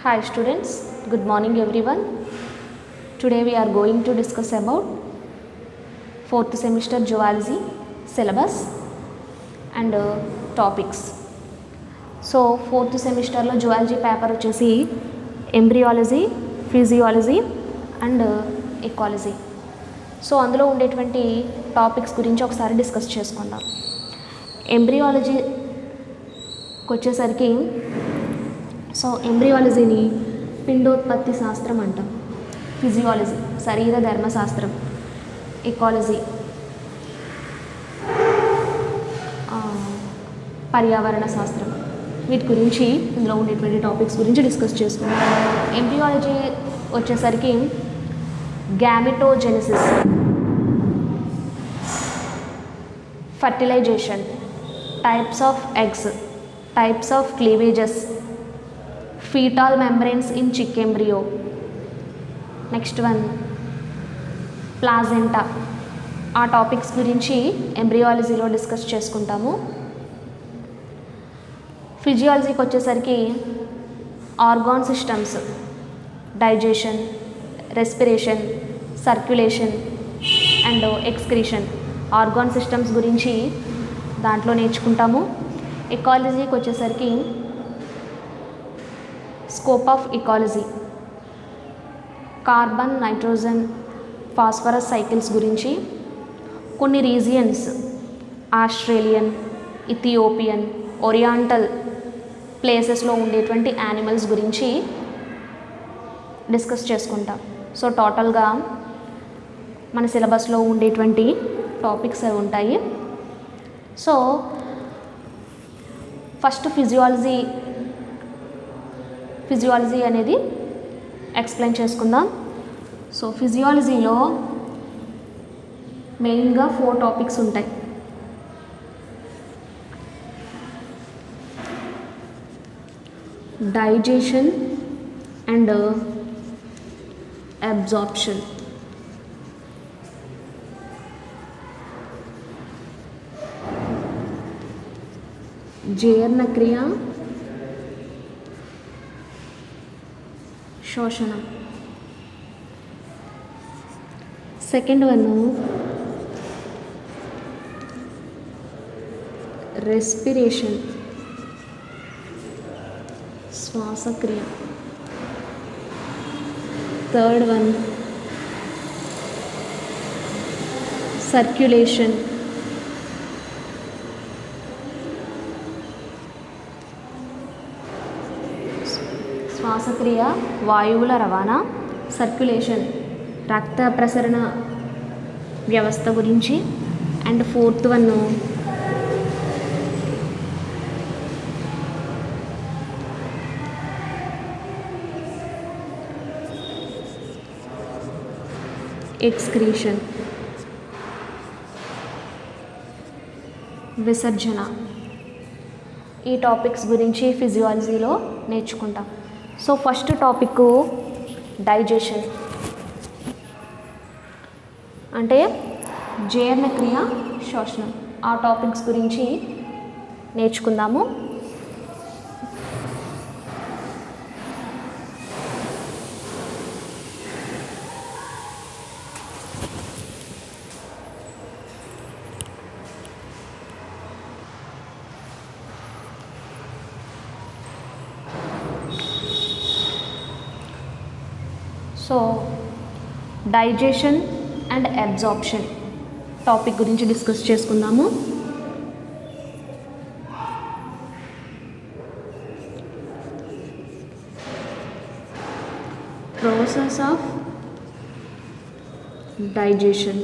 Hi students, good morning everyone. Today we are going to discuss about 4th semester zoology syllabus and topics. So 4th semester lo zoology paper వచ్చేసి embryology, physiology and ecology. So అందులో ఉండేటువంటి topics గురించి ఒకసారి discuss చేసుకుందాం. ఎంబ్రియాలజీకి వచ్చేసరికి so ఎంబ్రియాలజీని పిండోత్పత్తి శాస్త్రం అంటాం. Physiology శరీర ధర్మశాస్త్రం, ఎకాలజీ పర్యావరణ శాస్త్రం, వీటి గురించి ఇందులో ఉండేటువంటి టాపిక్స్ గురించి డిస్కస్ చేసుకుందాం. ఎంబ్రియాలజీ వచ్చేసరికి gametogenesis, fertilisation, types of eggs, types of cleavages, fetal membranes in chick embryo. Next one placenta. ఆ టాపిక్స్ గురించి ఎంబ్రియాలజీలో డిస్కస్ చేసుకుంటాము. ఫిజియాలజీకి వచ్చేసరికి organ systems, digestion, respiration, circulation and excretion, organ systems గురించి దాంట్లో నేర్చుకుంటాము. ఎకాలజీకి వచ్చేసరికి scope of ecology, carbon, nitrogen, phosphorus cycles గురించి, కొన్ని రీజియన్స్ ఆస్ట్రేలియన్, ఇథియోపియన్, ఓరియంటల్ ప్లేసెస్లో ఉండేటువంటి యానిమల్స్ గురించి డిస్కస్ చేసుకుంటాం. సో టోటల్గా మన సిలబస్లో ఉండేటువంటి టాపిక్స్ అవి ఉంటాయి. సో ఫస్ట్ ఫిజియాలజీ అనేది ఎక్స్ప్లెయిన్ చేసుకుందాం. సో ఫిజియాలజీలో మెయిన్గా 4 టాపిక్స్ ఉంటాయి. డైజెషన్ అండ్ అబ్జార్ప్షన్, జీర్ణక్రియ, శోషణం. సెకండ్ వన్ రెస్పిరేషన్, శ్వాసక్రియ. Third one circulation. శ్వాసక్రియ వాయువుల రవాణా, సర్క్యులేషన్ రక్త ప్రసరణ వ్యవస్థ గురించి. అండ్ ఫోర్త్ వన్ ఎక్స్క్రీషన్, విసర్జన. ఈ టాపిక్స్ గురించి ఫిజియాలజీలో నేర్చుకుంటాం. సో ఫస్ట్ టాపిక్ డైజెషన్, అంటే జీర్ణక్రియ, శోషణం. ఆ టాపిక్స్ గురించి నేర్చుకుందాము. So digestion and absorption topic గురించి డిస్కస్ చేసుకుందాము. Process of digestion,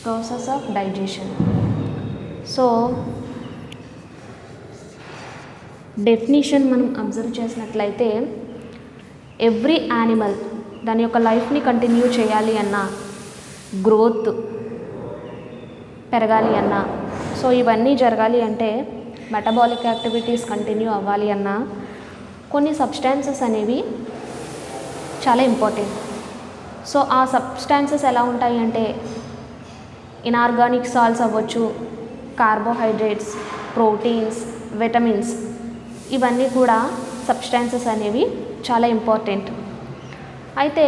process of digestion. So definition మనం అబ్జర్వ్ చేసినట్లయితే ఎవ్రీ యానిమల్ దాని యొక్క లైఫ్ని కంటిన్యూ చేయాలి అన్నా, గ్రోత్ పెరగాలి అన్నా, సో ఇవన్నీ జరగాలి అంటే, మెటబాలిక్ యాక్టివిటీస్ కంటిన్యూ అవ్వాలి అన్నా కొన్ని సబ్స్టాన్సెస్ అనేవి చాలా ఇంపార్టెంట్. సో ఆ సబ్స్టాన్సెస్ ఎలా ఉంటాయి అంటే ఇనార్గానిక్ సాల్ట్స్ అవ్వచ్చు, కార్బోహైడ్రేట్స్, ప్రోటీన్స్, విటమిన్స్, ఇవన్నీ కూడా సబ్స్టాన్సెస్ అనేవి చాలా ఇంపార్టెంట్. అయితే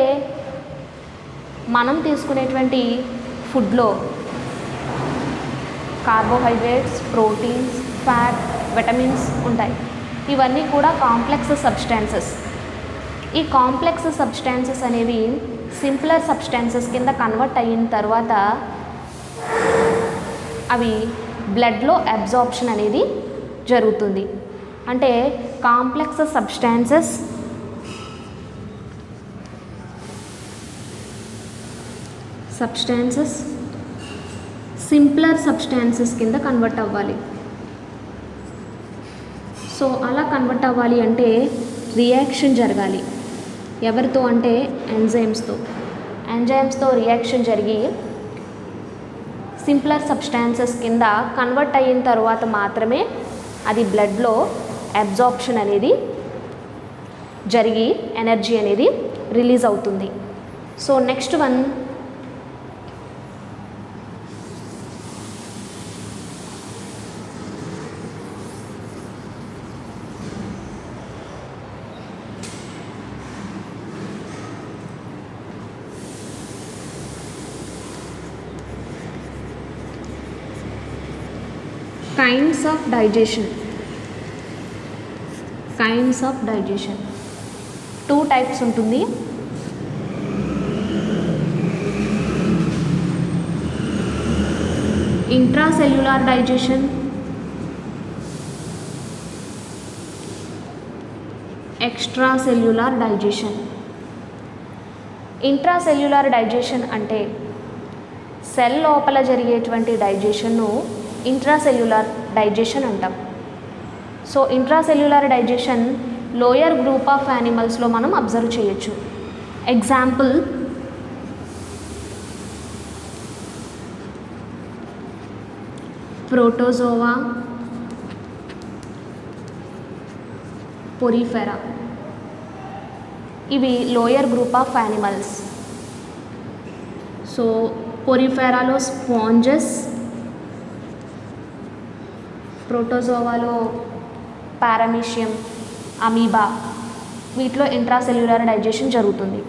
మనం తీసుకునేటువంటి ఫుడ్లో కార్బోహైడ్రేట్స్, ప్రోటీన్స్, ఫ్యాట్, విటమిన్స్ ఉంటాయి. ఇవన్నీ కూడా కాంప్లెక్స్ సబ్స్టాన్సెస్. ఈ కాంప్లెక్స్ సబ్స్టాన్సెస్ అనేవి సింప్లర్ సబ్స్టాన్సెస్ కింద కన్వర్ట్ అయిన తర్వాత అవి బ్లడ్లో అబ్జార్ప్షన్ అనేది జరుగుతుంది. అంటే కాంప్లెక్స్ సబ్స్టాన్సెస్ సింప్లర్ సబ్స్టాన్సెస్ కింద కన్వర్ట్ అవ్వాలి. సో అలా కన్వర్ట్ అవ్వాలి అంటే రియాక్షన్ జరగాలి. ఎవరితో అంటే ఎంజైమ్స్తో రియాక్షన్ జరిగి సింప్లర్ సబ్స్టాన్సెస్ కింద కన్వర్ట్ అయిన తర్వాత మాత్రమే అది బ్లడ్లో అబ్జార్ప్షన్ అనేది జరిగి ఎనర్జీ అనేది రిలీజ్ అవుతుంది. So next one kinds of digestion 2 types ఉంటుంది. Intracellular digestion, extracellular digestion. Intracellular digestion అంటే సెల్ లోపల జరిగేటువంటి డైజెషన్ను ఇంట్రాసెల్యులార్ డైజెషన్ అంటాం. So intracellular digestion lower group of యానిమల్స్లో మనం అబ్జర్వ్ చేయొచ్చు. Example protozoa, porifera. ఇవి lower group of animals. So పొరిఫెరాలో స్పాంజెస్, ప్రోటోజోవాలో పారామీషియం, అమీబా, వీటిలో ఇంట్రాసెల్యులార్ డైజెషన్ జరుగుతుంది.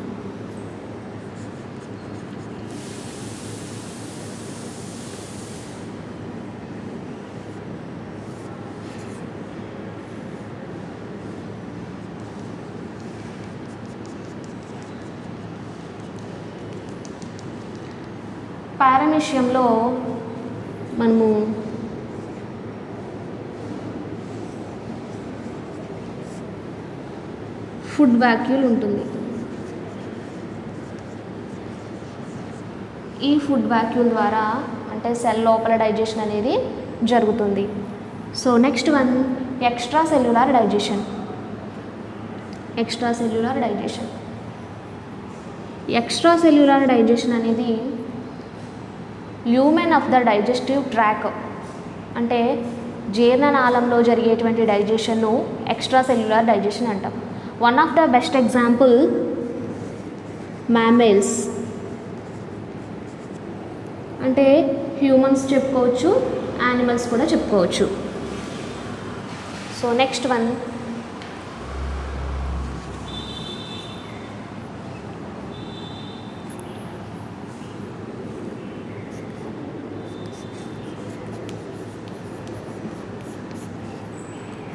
పారామీషియంలో మనము ఫుడ్ వాక్యూల్ ఉంటుంది. ఈ ఫుడ్ వాక్యూల్ ద్వారా అంటే సెల్ లోపల డైజెషన్ అనేది జరుగుతుంది. So next one extracellular digestion. Extracellular digestion అనేది human of the digestive tract అంటే జీర్ణనాళంలో జరిగేటువంటి డైజెషన్ను ఎక్స్ట్రాసెల్యులార్ డైజెషన్ అంటాం. One of the best example mammals. అంటే హ్యూమన్స్ చెప్పుకోవచ్చు, యానిమల్స్ కూడా చెప్పుకోవచ్చు. So next one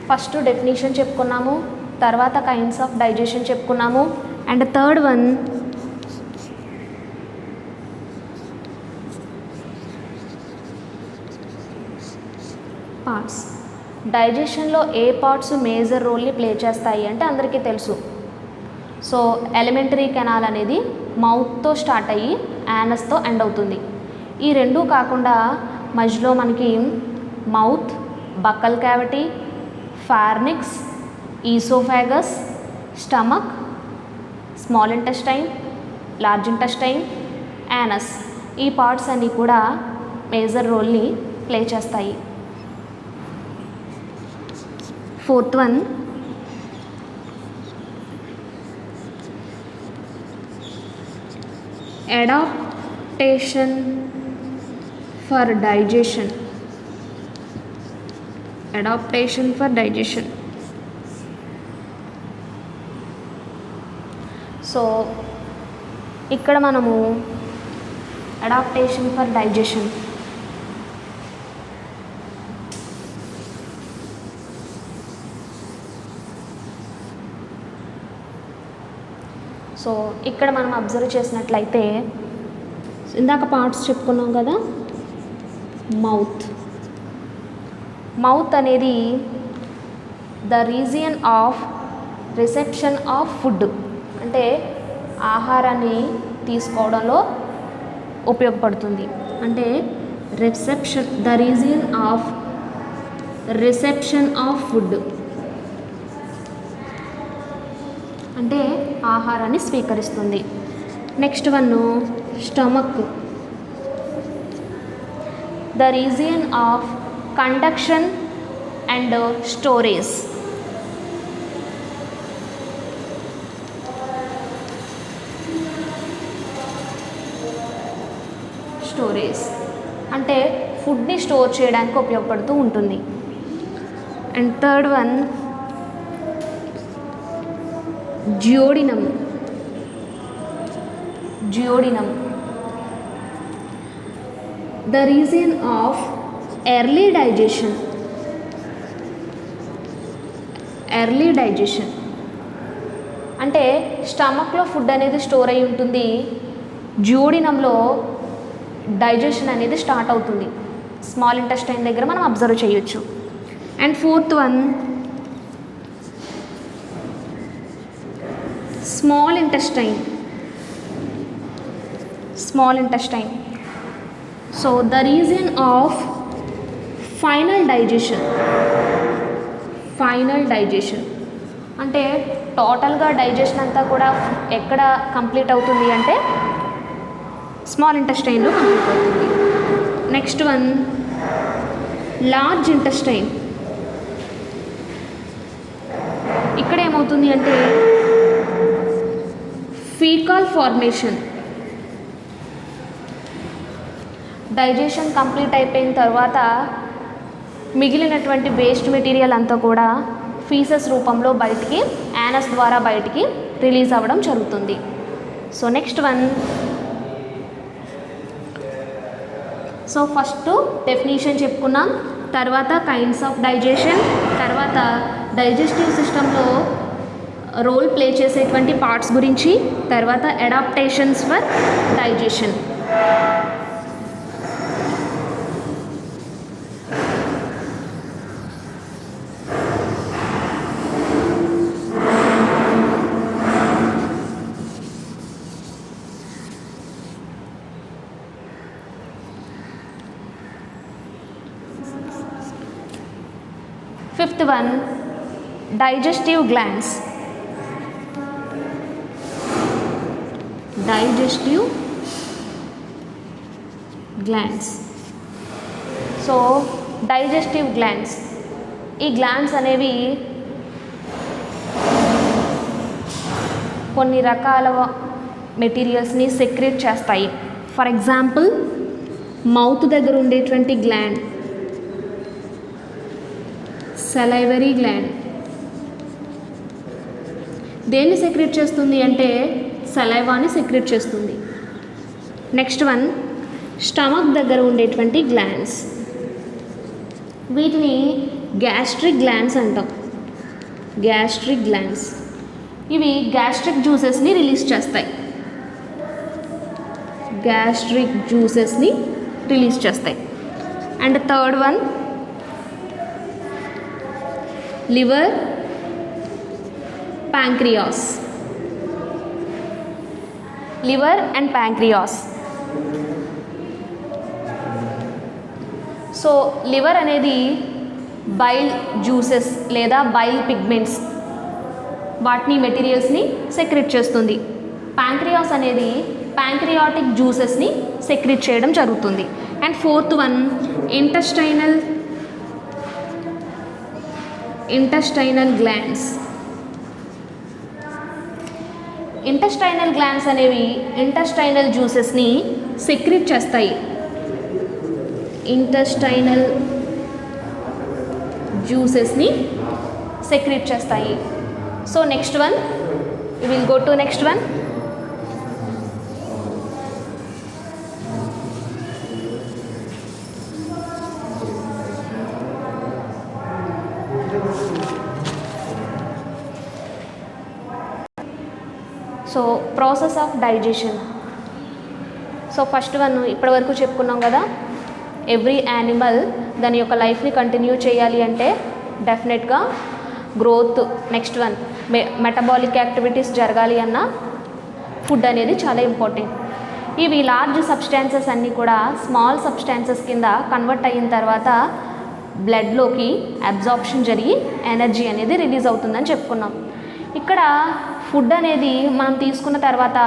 first definition చెప్పుకున్నాము, తర్వాత కైండ్స్ ఆఫ్ డైజెషన్ చెప్పుకున్నాము, అండ్ థర్డ్ వన్ పార్ట్స్. డైజెషన్లో ఏ పార్ట్స్ మేజర్ రోల్ని ప్లే చేస్తాయి అంటే అందరికీ తెలుసు. సో ఎలిమెంటరీ కెనాల్ అనేది మౌత్తో స్టార్ట్ అయ్యి యానస్తో ఎండ్ అవుతుంది. ఈ రెండూ కాకుండా మధ్యలో మనకి mouth, buccal cavity, pharynx, oesophagus, stomach, small intestine, large intestine, anus, ఈ పార్ట్స్ అన్నీ కూడా మేజర్ రోల్ని ప్లే చేస్తాయి. Fourth one adaptation for digestion. So ఇక్కడ మనము అడాప్టేషన్ ఫర్ డైజెషన్, సో ఇక్కడ మనం అబ్జర్వ్ చేసినట్లయితే ఇందాక పార్ట్స్ చెప్పుకున్నాం కదా, మౌత్ అనేది the region of reception of food, అంటే ఆహారాన్ని తీసుకోవడంలో ఉపయోగపడుతుంది. అంటే reception, the region of reception of food అంటే ఆహారాన్ని స్వీకరిస్తుంది. Next one stomach, the region of conduction and storage. అంటే ఫుడ్ని స్టోర్ చేయడానికి ఉపయోగపడుతూ ఉంటుంది. And third one duodenum, the region of early digestion. అంటే స్టమక్లో ఫుడ్ అనేది స్టోర్ అయి ఉంటుంది, జియోడినంలో డైజెషన్ అనేది స్టార్ట్ అవుతుంది. స్మాల్ ఇంటెస్టైన్ దగ్గర మనం అబ్జర్వ్ చేయొచ్చు. And fourth one small intestine. So the reason of final digestion అంటే టోటల్గా డైజెషన్ అంతా కూడా ఎక్కడ కంప్లీట్ అవుతుంది అంటే స్మాల్ ఇంటెస్టైన్లో కంప్లీట్ అవుతుంది. Next one large intestine. ఇక్కడ ఏమవుతుంది అంటే ఫీకాల్ ఫార్మేషన్, డైజెషన్ కంప్లీట్ అయిపోయిన తర్వాత మిగిలినటువంటి వేస్ట్ మెటీరియల్ అంతా కూడా ఫీసెస్ రూపంలో బయటికి, యానస్ ద్వారా బయటికి రిలీజ్ అవ్వడం జరుగుతుంది. So next one, so first definition చెప్పుకున్నాం, తర్వాత కైండ్స్ ఆఫ్ డైజెషన్, తర్వాత డైజెస్టివ్ సిస్టంలో రోల్ ప్లే చేసేటువంటి పార్ట్స్ గురించి, తర్వాత adaptations for digestion. Fifth one, digestive glands. So digestive glands, ఈ గ్లాండ్స్ అనేవి కొన్ని రకాల మెటీరియల్స్ని సెక్రెట్ చేస్తాయి. ఫర్ ఎగ్జాంపుల్ మౌత్ దగ్గర ఉండేటువంటి గ్లాండ్ సలైవరీ గ్లాండ్ దేన్ని సెక్రెట్ చేస్తుంది అంటే సలైవాని సెక్రెట్ చేస్తుంది. నెక్స్ట్ వన్ స్టమక్ దగ్గర ఉండేటువంటి గ్లాండ్స్, వీటిని గ్యాస్ట్రిక్ గ్లాండ్స్ అంటాం. ఇవి గ్యాస్ట్రిక్ జ్యూసెస్ని రిలీజ్ చేస్తాయి. And third one liver, and pancreas. So liver అనేది బైల్ జ్యూసెస్ లేదా బైల్ పిగ్మెంట్స్ వాటిని మెటీరియల్స్ని సెక్రెట్ చేస్తుంది. ప్యాంక్రియాస్ అనేది ప్యాంక్రియాటిక్ జ్యూసెస్ని సెక్రెట్ చేయడం జరుగుతుంది. And fourth one intestinal glands. Intestinal glands అనేవి ఇంటెస్టైనల్ జ్యూసెస్ని సెక్రెట్ చేస్తాయి. So next one, we will go to next one. So process of digestion. So first one ఇప్పటివరకు చెప్పుకున్నాం కదా, ఎవ్రీ యానిమల్ దాని యొక్క లైఫ్ని కంటిన్యూ చేయాలి అంటే డెఫినెట్గా growth, next one metabolic activities జరగాలి అన్న ఫుడ్ అనేది చాలా ఇంపార్టెంట్. ఇవి లార్జ్ సబ్స్టాన్సెస్ అన్నీ కూడా స్మాల్ సబ్స్టాన్సెస్ కింద కన్వర్ట్ అయిన తర్వాత బ్లడ్లోకి అబ్జార్ప్షన్ జరిగి ఎనర్జీ అనేది రిలీజ్ అవుతుందని చెప్పుకున్నాం. ఇక్కడ ఫుడ్ అనేది మనం తీసుకున్న తర్వాత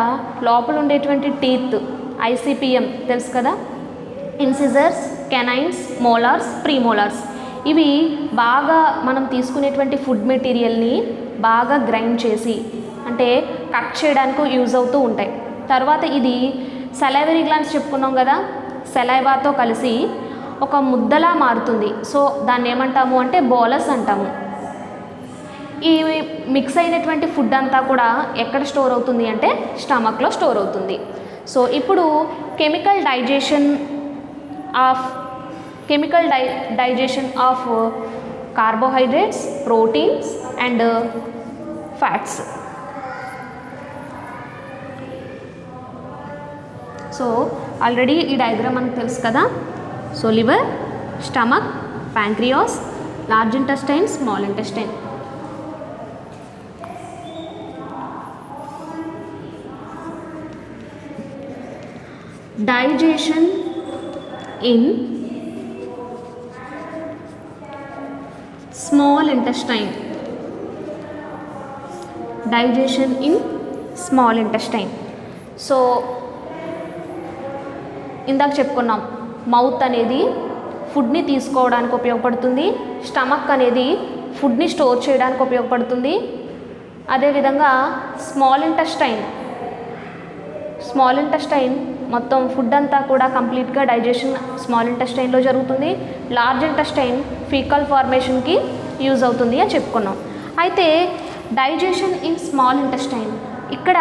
లోపల ఉండేటువంటి టీత్, ఐసిపిఎం తెలుసు కదా, ఇన్సిజర్స్, కెనైన్స్, మోలార్స్, ప్రీమోలార్స్, ఇవి బాగా మనం తీసుకునేటువంటి ఫుడ్ మెటీరియల్ని బాగా గ్రైండ్ చేసి అంటే కట్ చేయడానికి యూజ్ అవుతూ ఉంటాయి. తర్వాత ఇది సలైవరీ గ్లాండ్స్ చెప్పుకున్నాం కదా, సలైవాతో కలిసి ఒక ముద్దలా మారుతుంది. సో దాన్ని ఏమంటాము అంటే బోలస్ అంటాము. ఈ మిక్స్ అయినటువంటి ఫుడ్ అంతా కూడా ఎక్కడ స్టోర్ అవుతుంది అంటే స్టమక్లో స్టోర్ అవుతుంది. సో ఇప్పుడు chemical digestion of carbohydrates, proteins and fats. So already ఈ డయాగ్రామ్ మనకు తెలుసు కదా. So liver, stomach, pancreas, large intestine, small intestine. Digestion in small intestine. Digestion in small intestine. So ఇందాక చెప్పుకున్నాం, మౌత్ అనేది ఫుడ్ని తీసుకోవడానికి ఉపయోగపడుతుంది, స్టమక్ అనేది ఫుడ్ని స్టోర్ చేయడానికి ఉపయోగపడుతుంది. అదేవిధంగా స్మాల్ ఇంటెస్టైన్ మొత్తం ఫుడ్ అంతా కూడా కంప్లీట్గా డైజెషన్ స్మాల్ ఇంటెస్టైన్లో జరుగుతుంది. లార్జ్ ఇంటెస్టైన్ ఫీకల్ ఫార్మేషన్కి యూజ్ అవుతుంది అని చెప్పుకున్నాం. అయితే డైజెషన్ ఇన్ స్మాల్ ఇంటెస్టైన్, ఇక్కడ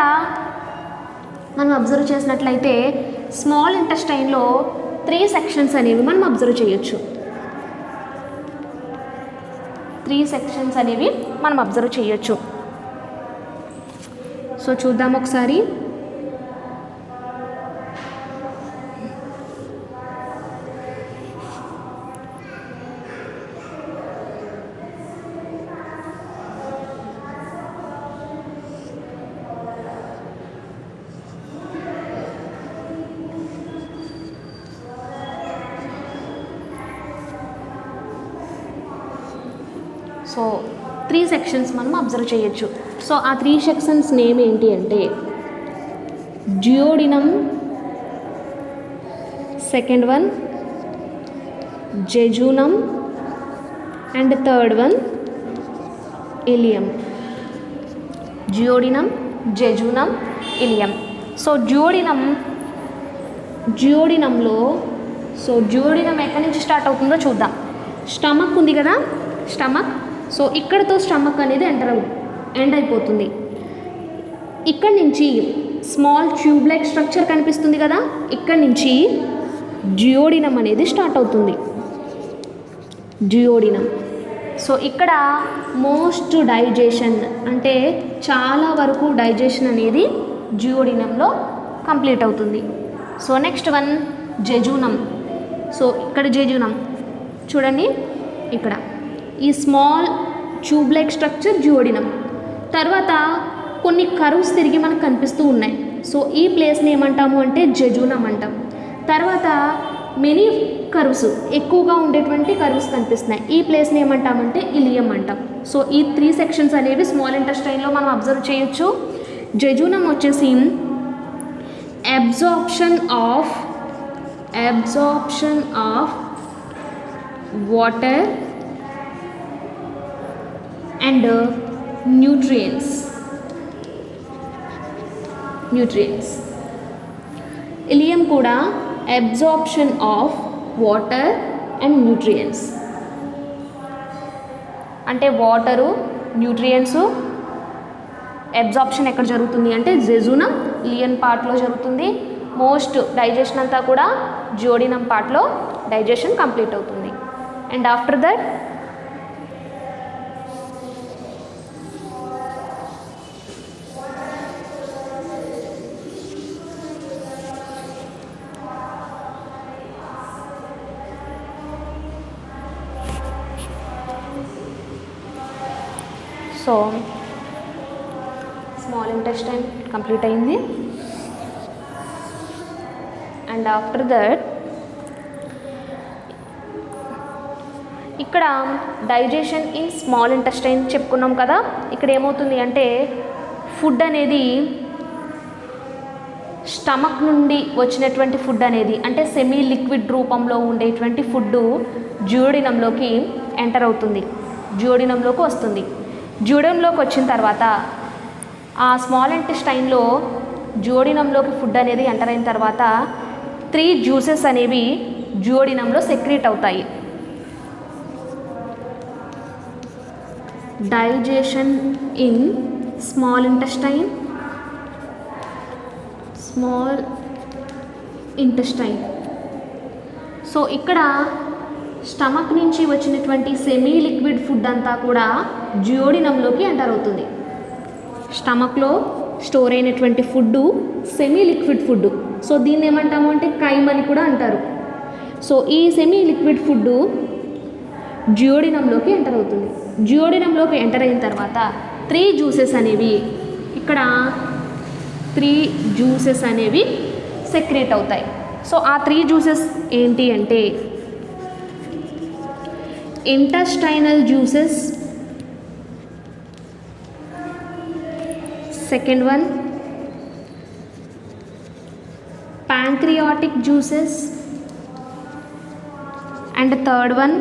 మనం అబ్జర్వ్ చేసినట్లయితే స్మాల్ ఇంటెస్టైన్లో 3 సెక్షన్స్ అనేవి మనం అబ్జర్వ్ చేయొచ్చు. 3 సెక్షన్స్ అనేవి మనం అబ్జర్వ్ చేయొచ్చు. సో చూద్దాం ఒకసారి. సో 3 సెక్షన్స్ మనం అబ్జర్వ్ చేయొచ్చు. సో ఆ 3 సెక్షన్స్ నేమ్ ఏంటి అంటే duodenum, second one jejunum and third one ileum. Duodenum, jejunum, ileum. So డ్యూయోడినంలో డ్యూయోడినం ఎక్కడి నుంచి స్టార్ట్ అవుతుందో చూద్దాం. స్టమక్ ఉంది కదా, స్టమక్. సో ఇక్కడతో స్టమక్ అనేది ఎండ్ అయిపోతుంది. ఇక్కడ నుంచి స్మాల్ ట్యూబ్ లైక్ స్ట్రక్చర్ కనిపిస్తుంది కదా, ఇక్కడ నుంచి డ్యూయోడినం అనేది స్టార్ట్ అవుతుంది. డ్యూయోడినం. సో ఇక్కడ మోస్ట్ డైజెషన్ అంటే చాలా వరకు డైజెషన్ అనేది డ్యూయోడినంలో కంప్లీట్ అవుతుంది. So next one jejunum. So ఇక్కడ జెజూనం చూడండి, ఇక్కడ ఈ small tube like structure duodenum. తర్వాత కొన్ని కర్వ్స్ తిరిగి మనకు కనిపిస్తూ ఉన్నాయి. సో ఈ ప్లేస్ని ఏమంటాము అంటే జెజూనం అంటాం. తర్వాత మెనీ కర్వ్స్, ఎక్కువగా ఉండేటువంటి కర్వ్స్ కనిపిస్తున్నాయి. ఈ ప్లేస్ని ఏమంటామంటే ఇలియం అంటాం. సో ఈ 3 సెక్షన్స్ అనేవి స్మాల్ ఇంటెస్టైన్లో మనం అబ్జర్వ్ చేయొచ్చు. జెజూనం వచ్చేసి absorption of water and nutrients. Ileum కూడా absorption of water and nutrients. అంటే వాటరు, న్యూట్రియంట్స్ అబ్జార్ప్షన్ ఎక్కడ జరుగుతుంది అంటే జెజూనం, ఇలియం పార్ట్లో జరుగుతుంది. మోస్ట్ డైజెషన్ అంతా కూడా డ్యూయోడినం పార్ట్లో డైజెషన్ కంప్లీట్ అవుతుంది. And after that so small intestine complete అయింది. అండ్ ఆఫ్టర్ దట్ ఇక్కడ డైజెషన్ ఇన్ స్మాల్ ఇంటెస్టైన్ చెప్పుకున్నాం కదా. ఇక్కడ ఏమవుతుంది అంటే ఫుడ్ అనేది స్టమక్ నుండి వచ్చినటువంటి ఫుడ్ అనేది అంటే సెమీ లిక్విడ్ రూపంలో ఉండేటువంటి ఫుడ్ డ్యూయోడినంలోకి ఎంటర్ అవుతుంది, డ్యూయోడినంలోకి వస్తుంది. డ్యూయోడినంలోకి వచ్చిన తర్వాత ఆ స్మాల్ ఇంటెస్టైన్లో డ్యూయోడినంలోకి ఫుడ్ అనేది ఎంటర్ అయిన తర్వాత 3 జ్యూసెస్ అనేవి డ్యూయోడినంలో సెక్రీట్ అవుతాయి. Digestion in small intestine, small intestine. So ఇక్కడ స్టమక్ నుంచి వచ్చినటువంటి సెమీ లిక్విడ్ ఫుడ్ అంతా కూడా డ్యూయోడినంలోకి ఎంటర్ అవుతుంది. స్టమక్లో స్టోర్ అయినటువంటి food semi liquid food. So దీన్ని ఏమంటాము అంటే కైమ్ అని కూడా అంటారు. సో ఈ సెమీ లిక్విడ్ ఫుడ్ డ్యూయోడినంలోకి ఎంటర్ అవుతుంది. డ్యూయోడినంలోకి ఎంటర్ అయిన తర్వాత 3 జ్యూసెస్ అనేవి ఇక్కడ 3 జ్యూసెస్ అనేవి సెక్రేట్ అవుతాయి. సో ఆ 3 జ్యూసెస్ ఏంటి అంటే intestinal juices, second one pancreatic juices and third one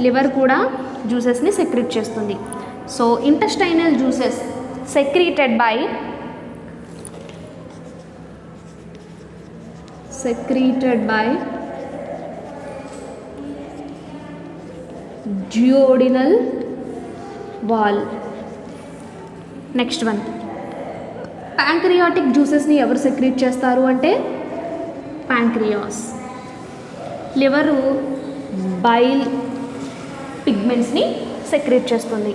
liver కూడా జ్యూసెస్ని సెక్రీట్ చేస్తుంది. So intestinal juices secreted by duodenal wall. Next one pancreatic జ్యూసెస్ని ఎవరు సెక్రీట్ చేస్తారు అంటే ప్యాంక్రియాస్. లివరు బైల్ పిగ్మెంట్స్ని సెక్రీట్ చేస్తుంది,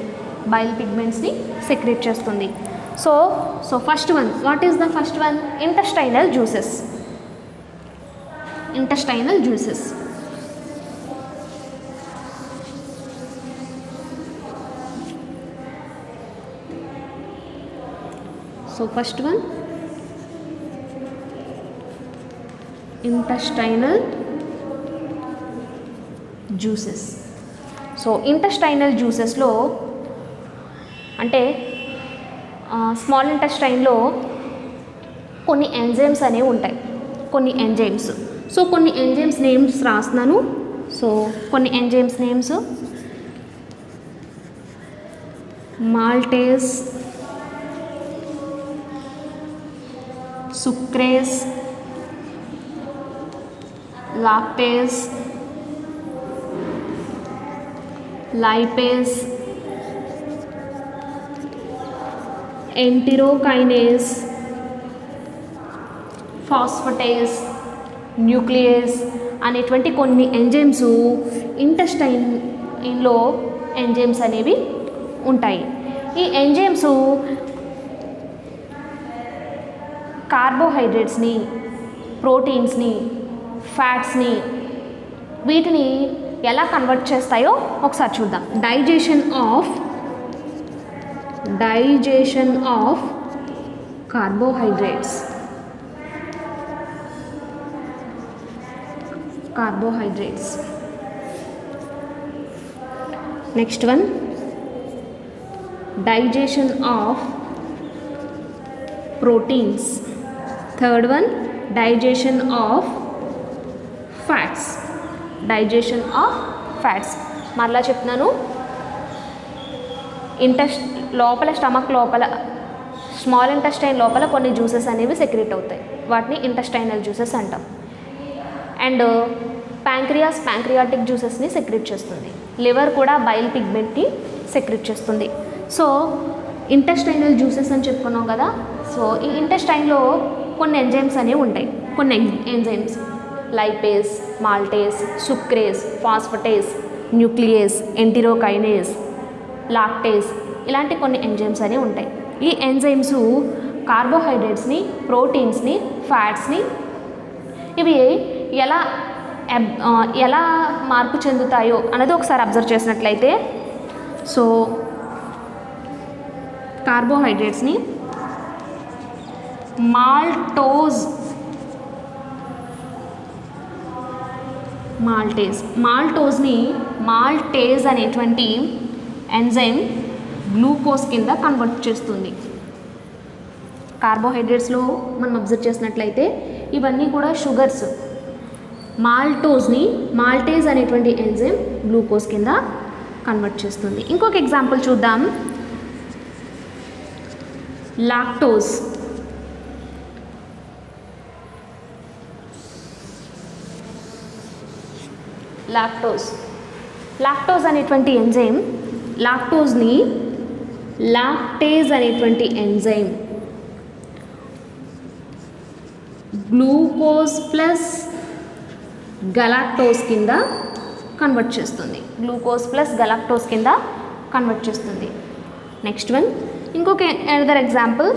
బైల్ పిగ్మెంట్స్ని సెక్రీట్ చేస్తుంది. So first one, what is the first one? Intestinal juices. Intestinal juices so first one intestinal juices. So intestinal జ్యూసెస్లో అంటే స్మాల్ ఇంటెస్టైన్లో కొన్ని ఎంజైమ్స్ అనేవి ఉంటాయి, కొన్ని ఎంజైమ్స్. సో కొన్ని ఎంజైమ్స్ నేమ్స్ రాస్తున్నాను. సో కొన్ని enzymes names maltase, sucrase, lactase, lipase, enterokinase, phosphatase, nuclease అనేటువంటి కొన్ని ఎంజైమ్స్ ఇంటెస్టైన్లో ఎంజైమ్స్ అనేవి ఉంటాయి. ఈ ఎంజైమ్స్ కార్బోహైడ్రేట్స్ని, ప్రోటీన్స్ని, ఫ్యాట్స్ని వీటిని ఎలా కన్వర్ట్ చేస్తాయో ఒకసారి చూద్దాం. Digestion of carbohydrates. Next one digestion of proteins. Third one digestion of fats. మరలా చెప్తున్నాను, లోపల స్టమక్ లోపల స్మాల్ ఇంటెస్టైన్ లోపల కొన్ని జ్యూసెస్ అనేవి సెక్రెట్ అవుతాయి, వాటిని ఇంటెస్టైనల్ జ్యూసెస్ అంటాం. అండ్ ప్యాంక్రియాటిక్ జ్యూసెస్ని సెక్రెట్ చేస్తుంది. లివర్ కూడా బైల్ పిగ్మెంట్ని సెక్రెట్ చేస్తుంది. సో ఇంటెస్టైనల్ జ్యూసెస్ అని చెప్పుకున్నాం కదా. సో ఈ ఇంటెస్టైన్లో కొన్ని ఎంజైమ్స్ అనేవి ఉంటాయి. కొన్ని ఎంజైమ్స్ లైపేస్, మాల్టేస్, సుక్రేస్, ఫాస్ఫటేస్, న్యూక్లియేస్, ఎంటిరోకైనేస్, లాక్టేస్ ఇలాంటి కొన్ని ఎంజైమ్స్ అనేవి ఉంటాయి. ఈ ఎంజైమ్స్ కార్బోహైడ్రేట్స్ని, ప్రోటీన్స్ని, ఫ్యాట్స్ని ఇవి ఎలా మార్పు చెందుతాయో అన్నది ఒకసారి అబ్జర్వ్ చేసినట్లయితే, సో కార్బోహైడ్రేట్స్ని మాల్టోజ్ని మాల్టేజ్ అనేటువంటి ఎంజైమ్ గ్లూకోజ్ కింద కన్వర్ట్ చేస్తుంది. కార్బోహైడ్రేట్స్లో మనం అబ్జర్వ్ చేసినట్లయితే ఇవన్నీ కూడా షుగర్స్. మాల్టేజ్ అనేటువంటి ఎంజైమ్ గ్లూకోజ్ కింద కన్వర్ట్ చేస్తుంది. ఇంకొక ఎగ్జాంపుల్ చూద్దాం. లాక్టోజ్ అనేటువంటి ఎంజైమ్ లాక్టేజ్ అనేటువంటి ఎంజైమ్ గ్లూకోజ్ ప్లస్ గలాక్టోజ్ కింద కన్వర్ట్ చేస్తుంది. నెక్స్ట్ వన్, ఇంకొక అనదర్ ఎగ్జాంపుల్,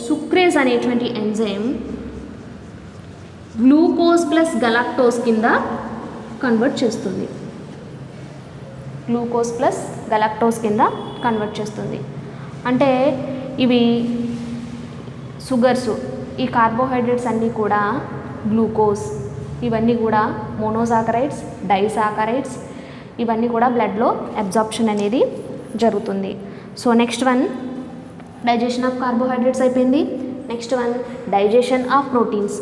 సుక్రేజ్ అనేటువంటి ఎంజైమ్ గ్లూకోజ్ ప్లస్ గలాక్టోజ్ కింద కన్వర్ట్ చేస్తుంది. అంటే ఇవి షుగర్స్, ఈ కార్బోహైడ్రేట్స్ అన్నీ కూడా గ్లూకోజ్, ఇవన్నీ కూడా మోనోసాకరైడ్స్, డైసాకరైడ్స్, ఇవన్నీ కూడా బ్లడ్లో అబ్జార్ప్షన్ అనేది జరుగుతుంది. So next one, digestion of carbohydrates అయిపోయింది. Next one, digestion of proteins.